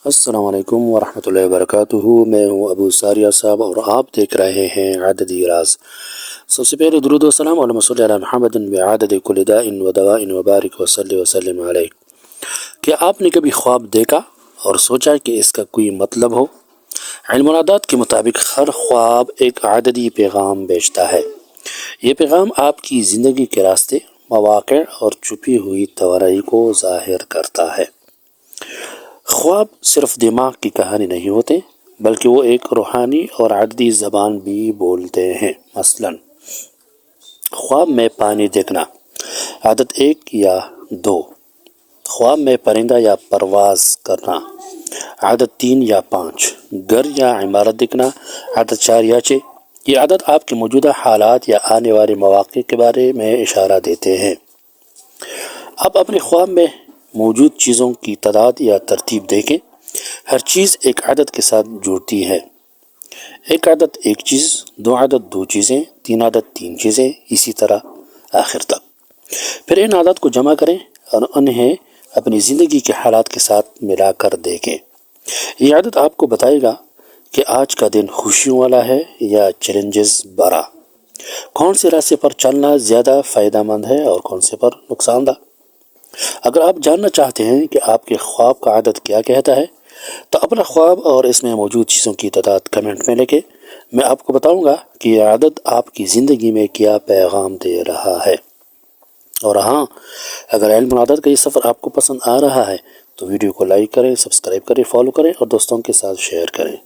السلام علیکم ورحمۃ اللہ وبرکاتہ۔ میں ہوں ابو ساریہ صاحب اور آپ دیکھ رہے ہیں عددی راز۔ سب سے پہلے درود و سلام اللہم صلی علی محمد بعدد کل داء و دواء وبارک وصلی وسلم علیہ۔ کیا آپ نے کبھی خواب دیکھا اور سوچا کہ اس کا کوئی مطلب ہو؟ علم العادات کے مطابق ہر خواب ایک عددی پیغام بھیجتا ہے۔ یہ پیغام آپ کی زندگی کے راستے، مواقع اور چھپی ہوئی توانائی کو ظاہر کرتا ہے۔ خواب صرف دماغ کی کہانی نہیں ہوتے، بلکہ وہ ایک روحانی اور عددی زبان بھی بولتے ہیں۔ مثلا خواب میں پانی دیکھنا، عدد 1 یا 2۔ خواب میں پرندہ یا پرواز کرنا، عدد 3 یا 5۔ گھر یا عمارت دیکھنا، عدد 4 یا 6۔ یہ عدد آپ کے موجودہ حالات یا آنے والے مواقع کے بارے میں اشارہ دیتے ہیں۔ اب اپنے خواب میں موجود چیزوں کی تعداد یا ترتیب دیکھیں۔ ہر چیز ایک عدد کے ساتھ جڑتی ہے۔ ایک عدد ایک چیز، 2 عدد 2 چیزیں، 3 عدد 3 چیزیں، اسی طرح آخر تک۔ پھر ان عدد کو جمع کریں اور انہیں اپنی زندگی کے حالات کے ساتھ ملا کر دیکھیں۔ یہ عدد آپ کو بتائے گا کہ آج کا دن خوشیوں والا ہے یا چیلنجز بھرا، کون سے راستے پر چلنا زیادہ فائدہ مند ہے اور کون سے پر نقصان دہ۔ اگر آپ جاننا چاہتے ہیں کہ آپ کے خواب کا عدد کیا کہتا ہے تو اپنا خواب اور اس میں موجود چیزوں کی تعداد کمنٹ میں لکھیں۔ میں آپ کو بتاؤں گا کہ یہ عدد آپ کی زندگی میں کیا پیغام دے رہا ہے۔ اور ہاں، اگر علم العادات کا یہ سفر آپ کو پسند آ رہا ہے تو ویڈیو کو لائک کریں، سبسکرائب کریں، فالو کریں اور دوستوں کے ساتھ شیئر کریں۔